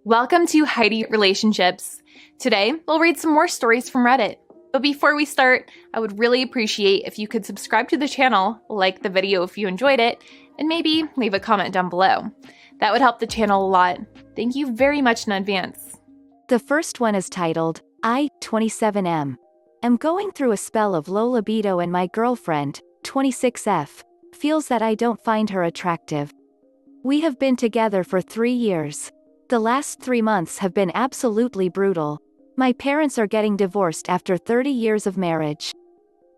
Welcome to Heidi Relationships. Today, we'll read some more stories from Reddit. But before we start, I would really appreciate if you could subscribe to the channel, like the video if you enjoyed it, and maybe leave a comment down below. That would help the channel a lot. Thank you very much in advance. The first one is titled, I, 27M. Am going through a spell of low libido and my girlfriend, 26F, feels that I don't find her attractive. We have been together for 3 years. The last 3 months have been absolutely brutal. My parents are getting divorced after 30 years of marriage.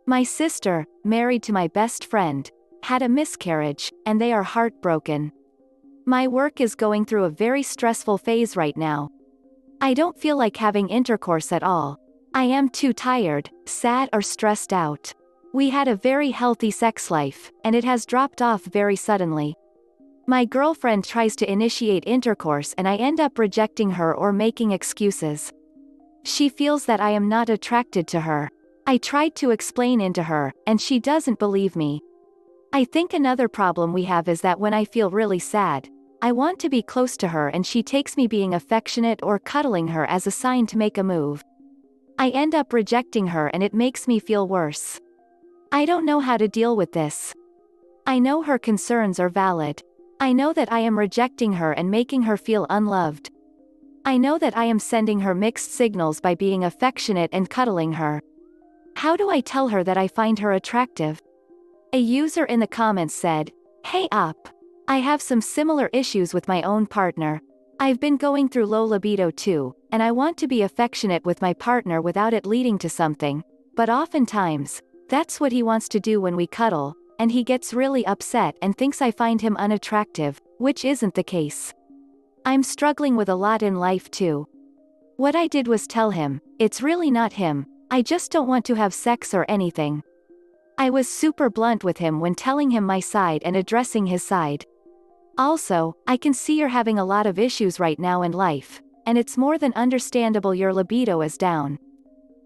My sister, married to my best friend, had a miscarriage, and they are heartbroken. My work is going through a very stressful phase right now. I don't feel like having intercourse at all. I am too tired, sad or stressed out. We had a very healthy sex life, and it has dropped off very suddenly. My girlfriend tries to initiate intercourse and I end up rejecting her or making excuses. She feels that I am not attracted to her. I tried to explain into her, and she doesn't believe me. I think another problem we have is that when I feel really sad, I want to be close to her and she takes me being affectionate or cuddling her as a sign to make a move. I end up rejecting her and it makes me feel worse. I don't know how to deal with this. I know her concerns are valid. I know that I am rejecting her and making her feel unloved. I know that I am sending her mixed signals by being affectionate and cuddling her. How do I tell her that I find her attractive? A user in the comments said, "Hey up. I have some similar issues with my own partner. I've been going through low libido too, and I want to be affectionate with my partner without it leading to something, but oftentimes, that's what he wants to do when we cuddle, and he gets really upset and thinks I find him unattractive, which isn't the case. I'm struggling with a lot in life too. What I did was tell him, it's really not him, I just don't want to have sex or anything. I was super blunt with him when telling him my side and addressing his side. Also, I can see you're having a lot of issues right now in life, and it's more than understandable your libido is down.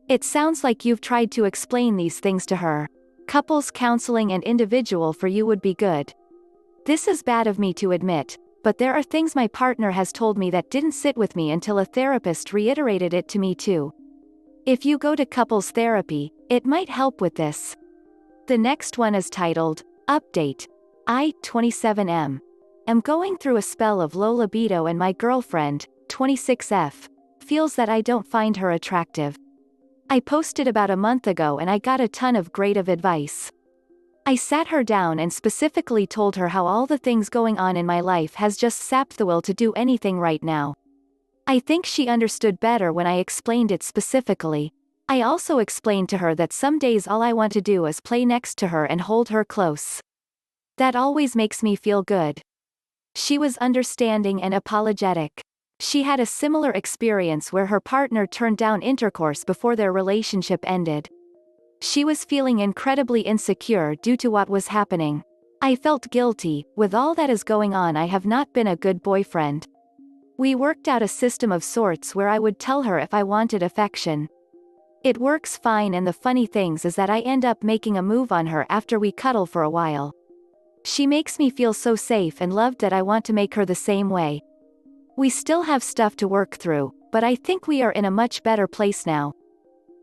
It sounds like you've tried to explain these things to her. Couples counseling and individual for you would be good. This is bad of me to admit, but there are things my partner has told me that didn't sit with me until a therapist reiterated it to me too. If you go to couples therapy, it might help with this." The next one is titled, Update. I, 27M. Am going through a spell of low libido and my girlfriend, 26F, feels that I don't find her attractive. I posted about a month ago and I got a ton of great advice. I sat her down and specifically told her how all the things going on in my life has just sapped the will to do anything right now. I think she understood better when I explained it specifically. I also explained to her that some days all I want to do is play next to her and hold her close. That always makes me feel good. She was understanding and apologetic. She had a similar experience where her partner turned down intercourse before their relationship ended. She was feeling incredibly insecure due to what was happening. I felt guilty. With all that is going on, I have not been a good boyfriend. We worked out a system of sorts where I would tell her if I wanted affection. It works fine, and the funny things is that I end up making a move on her after we cuddle for a while. She makes me feel so safe and loved that I want to make her the same way. We still have stuff to work through, but I think we are in a much better place now.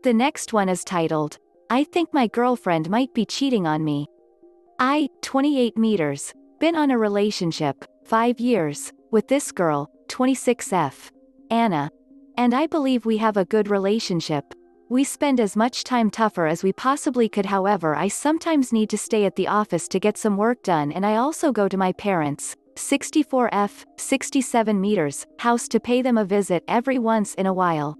The next one is titled, I think my girlfriend might be cheating on me. I, 28 meters, been on a relationship, 5 years, with this girl, 26F, Anna. And I believe we have a good relationship. We spend as much time tougher as we possibly could. However, I sometimes need to stay at the office to get some work done, and I also go to my parents, 64F, 67 meters, house to pay them a visit every once in a while.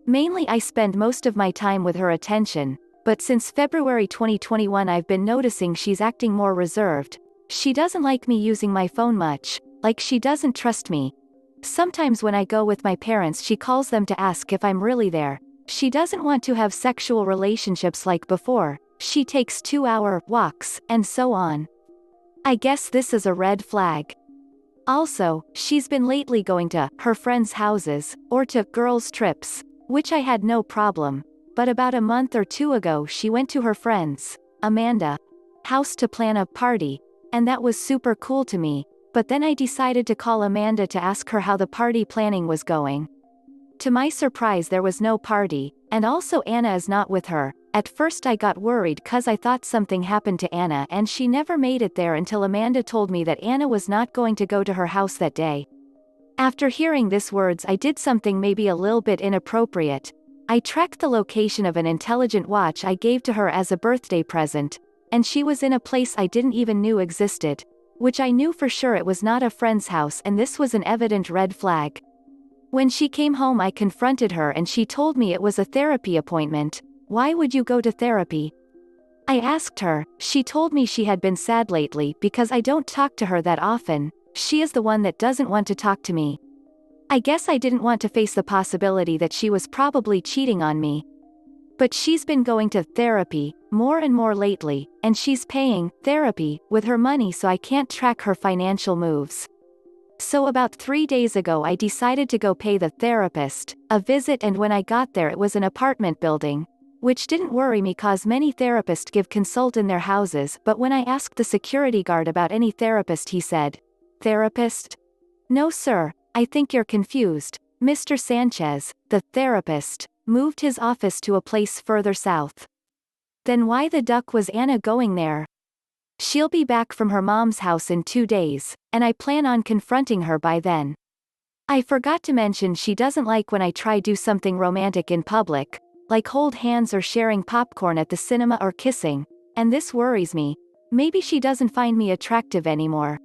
Mainly I spend most of my time with her attention, but since February 2021 I've been noticing she's acting more reserved. She doesn't like me using my phone much, like she doesn't trust me. Sometimes when I go with my parents she calls them to ask if I'm really there. She doesn't want to have sexual relationships like before, she takes 2-hour walks, and so on. I guess this is a red flag. Also, she's been lately going to her friends' houses, or to girls' trips, which I had no problem, but about a month or 2 ago she went to her friend's, Amanda, house to plan a party, and that was super cool to me. but then I decided to call Amanda to ask her how the party planning was going. To my surprise, there was no party, and also Anna is not with her. At first I got worried cause I thought something happened to Anna and she never made it there until Amanda told me that Anna was not going to go to her house that day. After hearing these words, I did something maybe a little bit inappropriate. I tracked the location of an intelligent watch I gave to her as a birthday present, and she was in a place I didn't even knew existed, which I knew for sure it was not a friend's house, and this was an evident red flag. When she came home, I confronted her and she told me it was a therapy appointment. Why would you go to therapy? I asked her. She told me she had been sad lately because I don't talk to her that often. She is the one that doesn't want to talk to me. I guess I didn't want to face the possibility that she was probably cheating on me. But she's been going to therapy more and more lately, and she's paying therapy with her money, so I can't track her financial moves. So about 3 days ago I decided to go pay the therapist a visit, and when I got there it was an apartment building, which didn't worry me cause many therapists give consult in their houses, but when I asked the security guard about any therapist, he said, "Therapist? No sir, I think you're confused. Mr. Sanchez, the therapist, moved his office to a place further south." Then why the duck was Anna going there? She'll be back from her mom's house in 2 days, and I plan on confronting her by then. I forgot to mention she doesn't like when I try do something romantic in public, like hold hands or sharing popcorn at the cinema or kissing, and this worries me. Maybe she doesn't find me attractive anymore.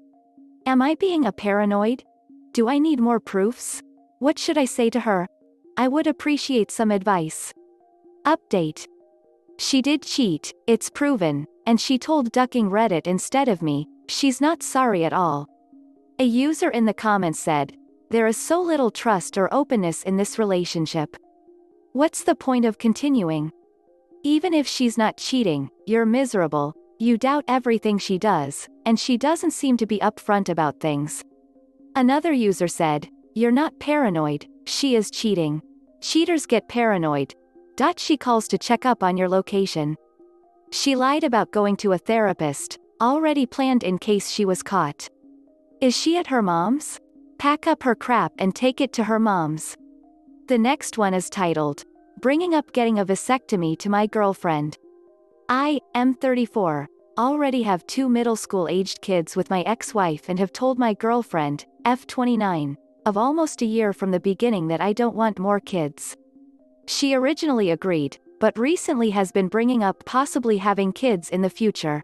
Am I being a paranoid? Do I need more proofs? What should I say to her? I would appreciate some advice. Update. She did cheat, it's proven, and she told ducking Reddit instead of me. She's not sorry at all. A user in the comments said, "There is so little trust or openness in this relationship. What's the point of continuing? Even if she's not cheating, you're miserable, you doubt everything she does, and she doesn't seem to be upfront about things." Another user said, "You're not paranoid, she is cheating. Cheaters get paranoid. She calls to check up on your location. She lied about going to a therapist, already planned in case she was caught. Is she at her mom's? Pack up her crap and take it to her mom's." The next one is titled, "Bringing up Getting a Vasectomy to My Girlfriend." I am 34, already have 2 middle school aged kids with my ex-wife, and have told my girlfriend, F29, of almost a year from the beginning that I don't want more kids. She originally agreed, but recently has been bringing up possibly having kids in the future.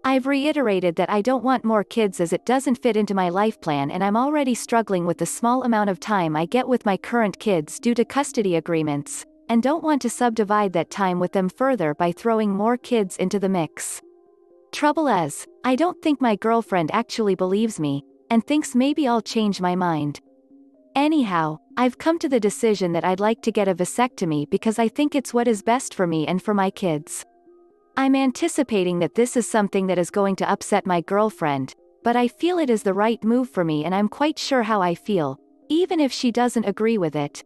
I've reiterated that I don't want more kids as it doesn't fit into my life plan, and I'm already struggling with the small amount of time I get with my current kids due to custody agreements, and don't want to subdivide that time with them further by throwing more kids into the mix. Trouble is, I don't think my girlfriend actually believes me, and thinks maybe I'll change my mind. Anyhow, I've come to the decision that I'd like to get a vasectomy because I think it's what is best for me and for my kids. I'm anticipating that this is something that is going to upset my girlfriend, but I feel it is the right move for me, and I'm quite sure how I feel, even if she doesn't agree with it.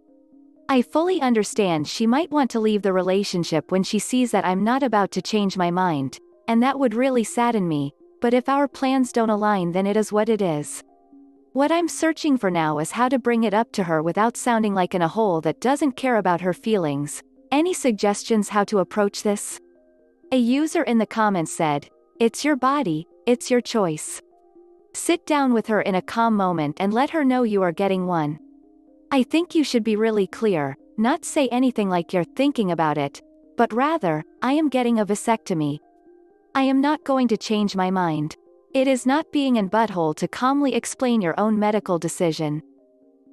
I fully understand she might want to leave the relationship when she sees that I'm not about to change my mind, and that would really sadden me, but if our plans don't align, then it is what it is. What I'm searching for now is how to bring it up to her without sounding like an a-hole that doesn't care about her feelings. Any suggestions how to approach this? A user in the comments said, "It's your body, it's your choice. Sit down with her in a calm moment and let her know you are getting one. I think you should be really clear, not say anything like you're thinking about it, but rather, I am getting a vasectomy. I am not going to change my mind." It is not being an butthole to calmly explain your own medical decision.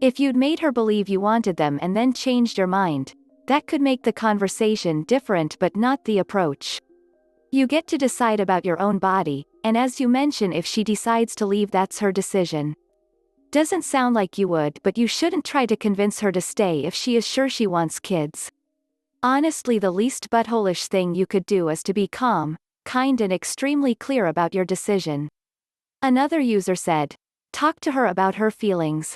If you'd made her believe you wanted them and then changed your mind, that could make the conversation different, but not the approach. You get to decide about your own body, and as you mention, if she decides to leave, that's her decision. Doesn't sound like you would, but you shouldn't try to convince her to stay if she is sure she wants kids. Honestly, the least butthole-ish thing you could do is to be calm, kind, and extremely clear about your decision. Another user said, "Talk to her about her feelings.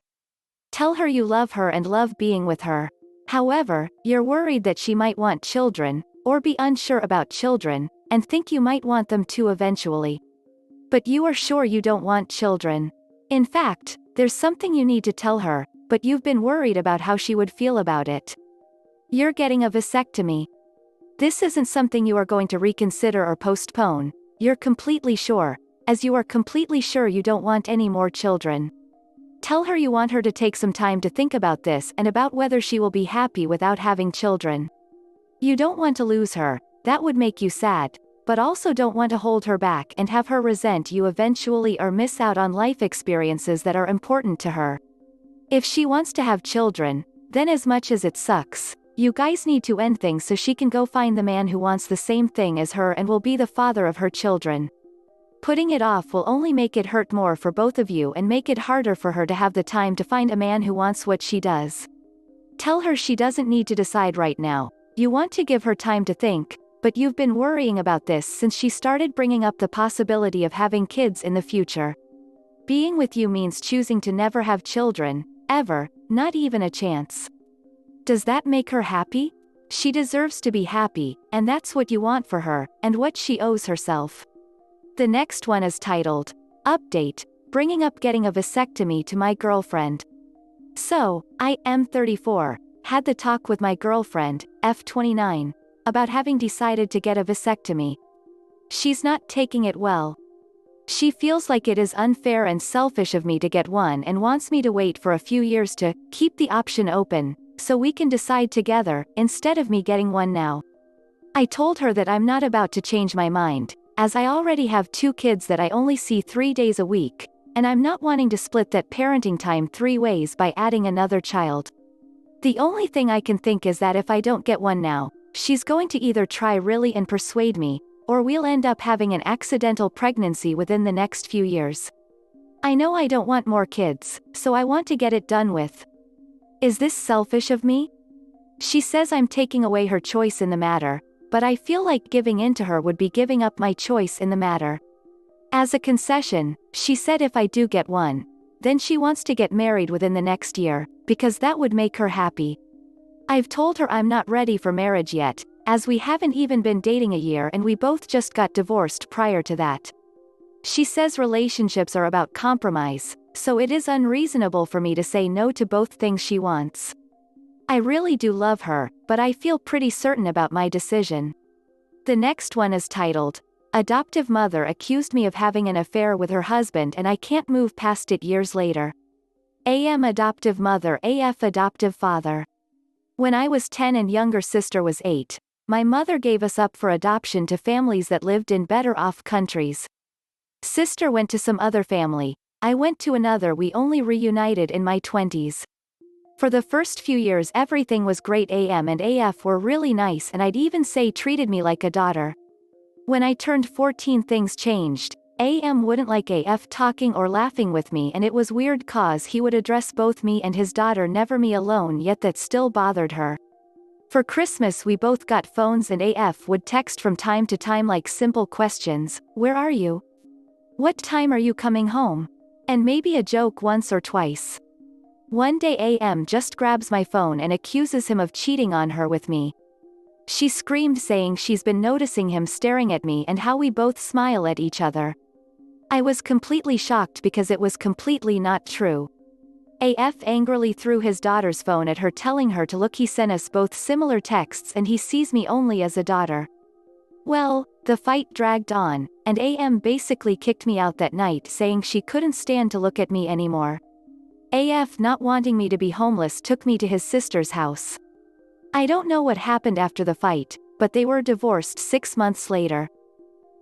Tell her you love her and love being with her. However, you're worried that she might want children, or be unsure about children, and think you might want them too eventually. But you are sure you don't want children. In fact, there's something you need to tell her, but you've been worried about how she would feel about it. You're getting a vasectomy. This isn't something you are going to reconsider or postpone. You're completely sure, as you are completely sure you don't want any more children. Tell her you want her to take some time to think about this and about whether she will be happy without having children. You don't want to lose her, that would make you sad, but also don't want to hold her back and have her resent you eventually or miss out on life experiences that are important to her. If she wants to have children, then as much as it sucks, you guys need to end things so she can go find the man who wants the same thing as her and will be the father of her children. Putting it off will only make it hurt more for both of you and make it harder for her to have the time to find a man who wants what she does. Tell her she doesn't need to decide right now. You want to give her time to think, but you've been worrying about this since she started bringing up the possibility of having kids in the future. Being with you means choosing to never have children, ever, not even a chance. Does that make her happy? She deserves to be happy, and that's what you want for her, and what she owes herself. The next one is titled, Update, Bringing Up Getting a Vasectomy to My Girlfriend. So, I am 34, had the talk with my girlfriend, F29, about having decided to get a vasectomy. She's not taking it well. She feels like it is unfair and selfish of me to get one and wants me to wait for a few years to keep the option open, so we can decide together, instead of me getting one now. I told her that I'm not about to change my mind, as I already have 2 kids that I only see 3 days a week, and I'm not wanting to split that parenting time 3 ways by adding another child. The only thing I can think is that if I don't get one now, she's going to either try really and persuade me, or we'll end up having an accidental pregnancy within the next few years. I know I don't want more kids, so I want to get it done with. Is this selfish of me? She says I'm taking away her choice in the matter, but I feel like giving in to her would be giving up my choice in the matter. As a concession, she said if I do get one, then she wants to get married within the next year, because that would make her happy. I've told her I'm not ready for marriage yet, as we haven't even been dating a year and we both just got divorced prior to that. She says relationships are about compromise, so it is unreasonable for me to say no to both things she wants. I really do love her, but I feel pretty certain about my decision. The next one is titled, Adoptive Mother Accused Me of Having an Affair with Her Husband and I Can't Move Past It Years Later. AM Adoptive Mother AF Adoptive Father. When I was 10 and younger sister was 8, my mother gave us up for adoption to families that lived in better off countries. Sister went to some other family, I went to another. We only reunited in my 20s. For the first few years everything was great. AM and AF were really nice and I'd even say treated me like a daughter. When I turned 14 things changed. AM wouldn't like AF talking or laughing with me and it was weird cause he would address both me and his daughter, never me alone, yet that still bothered her. For Christmas we both got phones and AF would text from time to time like simple questions, where are you? What time are you coming home? And maybe a joke once or twice. One day AM just grabs my phone and accuses him of cheating on her with me. She screamed saying she's been noticing him staring at me and how we both smile at each other. I was completely shocked because it was completely not true. AF angrily threw his daughter's phone at her telling her to look, he sent us both similar texts and he sees me only as a daughter. Well, the fight dragged on, and AM basically kicked me out that night saying she couldn't stand to look at me anymore. AF, not wanting me to be homeless, took me to his sister's house. I don't know what happened after the fight, but they were divorced 6 months later.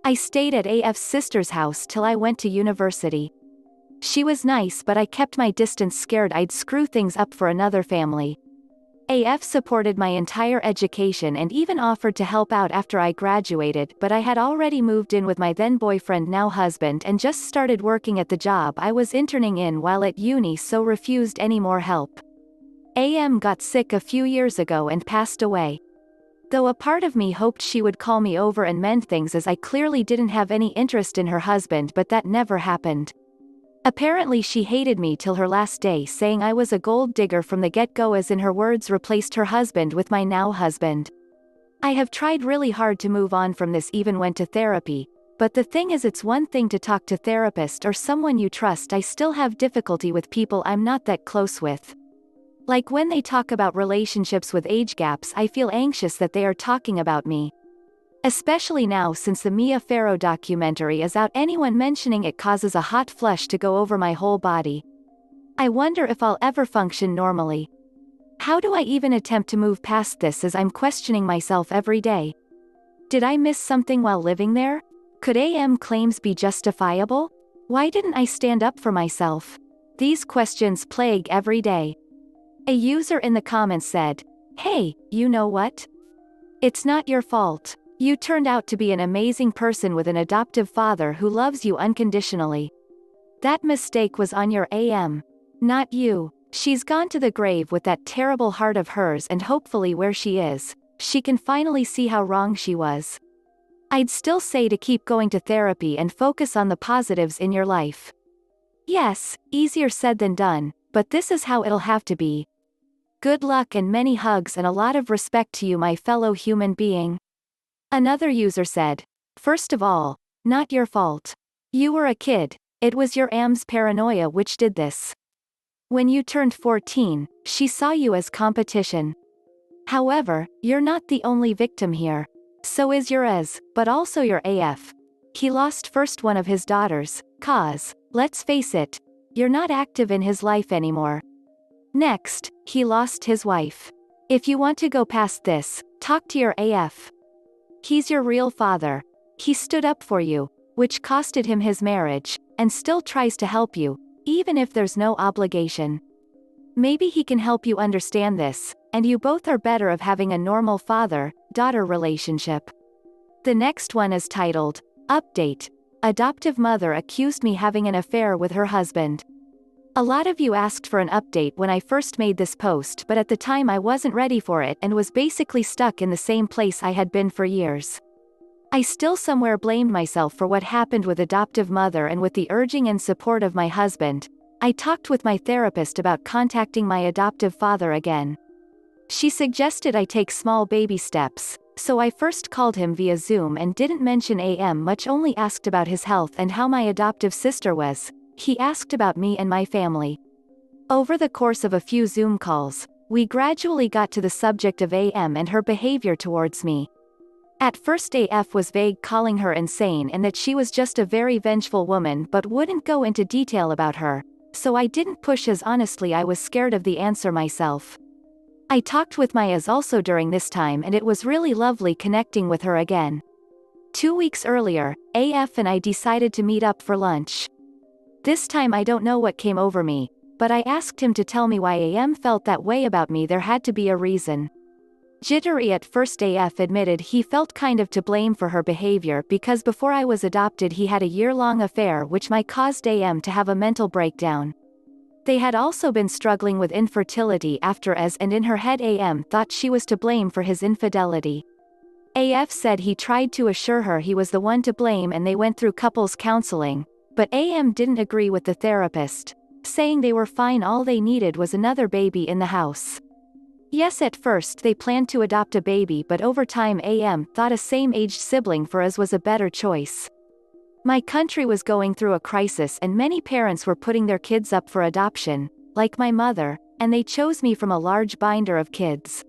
I stayed at AF's sister's house till I went to university. She was nice but I kept my distance, scared I'd screw things up for another family. AF supported my entire education and even offered to help out after I graduated, but I had already moved in with my then boyfriend, now husband, and just started working at the job I was interning in while at uni, so refused any more help. AM got sick a few years ago and passed away. Though a part of me hoped she would call me over and mend things, as I clearly didn't have any interest in her husband, but that never happened. Apparently she hated me till her last day, saying I was a gold digger from the get-go, as in her words replaced her husband with my now husband. I have tried really hard to move on from this, even went to therapy, But the thing is, it's one thing to talk to therapist or someone you trust. I still have difficulty with people I'm not that close with. Like when they talk about relationships with age gaps, I feel anxious that they are talking about me. Especially now since the Mia Farrow documentary is out, anyone mentioning it causes a hot flush to go over my whole body. I wonder if I'll ever function normally. How do I even attempt to move past this, as I'm questioning myself every day? Did I miss something while living there? Could AM claims be justifiable? Why didn't I stand up for myself? These questions plague every day. A user in the comments said, "Hey, you know what? It's not your fault. You turned out to be an amazing person with an adoptive father who loves you unconditionally. That mistake was on your AM, not you. She's gone to the grave with that terrible heart of hers, and hopefully where she is, she can finally see how wrong she was. I'd still say to keep going to therapy and focus on the positives in your life." Yes, easier said than done, but this is how it'll have to be. Good luck and many hugs and a lot of respect to you, my fellow human being. Another user said, "First of all, not your fault. You were a kid, it was your AM's paranoia which did this. When you turned 14, she saw you as competition. However, you're not the only victim here. So is your AS, but also your AF. He lost first one of his daughters, cause, let's face it, you're not active in his life anymore. Next, he lost his wife. If you want to go past this, talk to your AF. He's your real father. He stood up for you, which costed him his marriage, and still tries to help you, even if there's no obligation. Maybe he can help you understand this, and you both are better of having a normal father-daughter relationship." The next one is titled, "Update. Adoptive mother accused me having an affair with her husband." A lot of you asked for an update when I first made this post, but at the time I wasn't ready for it and was basically stuck in the same place I had been for years. I still somewhere blamed myself for what happened with adoptive mother, and with the urging and support of my husband, I talked with my therapist about contacting my adoptive father again. She suggested I take small baby steps, so I first called him via Zoom and didn't mention AM much, only asked about his health and how my adoptive sister was. He asked about me and my family. Over the course of a few Zoom calls, we gradually got to the subject of AM and her behavior towards me. At first AF was vague, calling her insane and that she was just a very vengeful woman, but wouldn't go into detail about her, so I didn't push, as honestly I was scared of the answer myself. I talked with my AS also during this time, and it was really lovely connecting with her again. 2 weeks earlier, AF and I decided to meet up for lunch. This time I don't know what came over me, but I asked him to tell me why AM felt that way about me. There had to be a reason. Jittery at first, AF admitted he felt kind of to blame for her behavior because before I was adopted he had a year-long affair which might caused AM to have a mental breakdown. They had also been struggling with infertility after AS, and in her head AM thought she was to blame for his infidelity. AF said he tried to assure her he was the one to blame and they went through couples counseling, but AM didn't agree with the therapist, saying they were fine, all they needed was another baby in the house. Yes, at first they planned to adopt a baby, but over time AM thought a same-aged sibling for us was a better choice. My country was going through a crisis and many parents were putting their kids up for adoption, like my mother, and they chose me from a large binder of kids.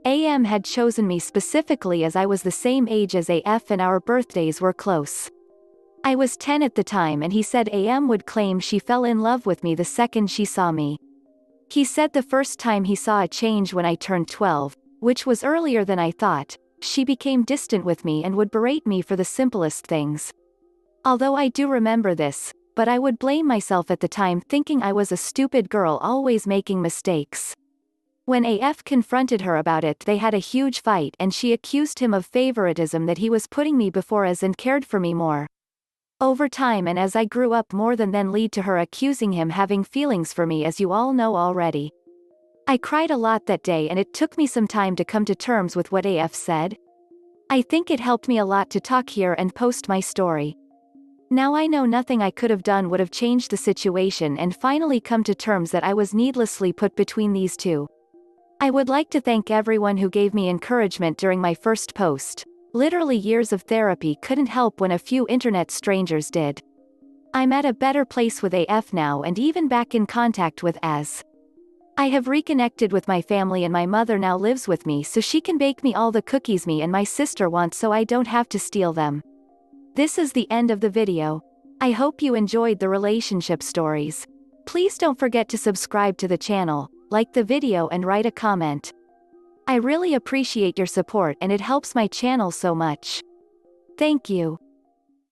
AM had chosen me specifically as I was the same age as AF and our birthdays were close. I was 10 at the time, and he said AM would claim she fell in love with me the second she saw me. He said the first time he saw a change when I turned 12, which was earlier than I thought. She became distant with me and would berate me for the simplest things. Although I do remember this, but I would blame myself at the time, thinking I was a stupid girl always making mistakes. When AF confronted her about it, they had a huge fight and she accused him of favoritism, that he was putting me before us and cared for me more. Over time and as I grew up more than then lead to her accusing him having feelings for me, as you all know already. I cried a lot that day and it took me some time to come to terms with what AF said. I think it helped me a lot to talk here and post my story. Now I know nothing I could have done would have changed the situation and finally come to terms that I was needlessly put between these two. I would like to thank everyone who gave me encouragement during my first post. Literally years of therapy couldn't help when a few internet strangers did. I'm at a better place with AF now and even back in contact with AS. I have reconnected with my family and my mother now lives with me so she can bake me all the cookies me and my sister want so I don't have to steal them. This is the end of the video. I hope you enjoyed the relationship stories. Please don't forget to subscribe to the channel, like the video and write a comment. I really appreciate your support and it helps my channel so much. Thank you.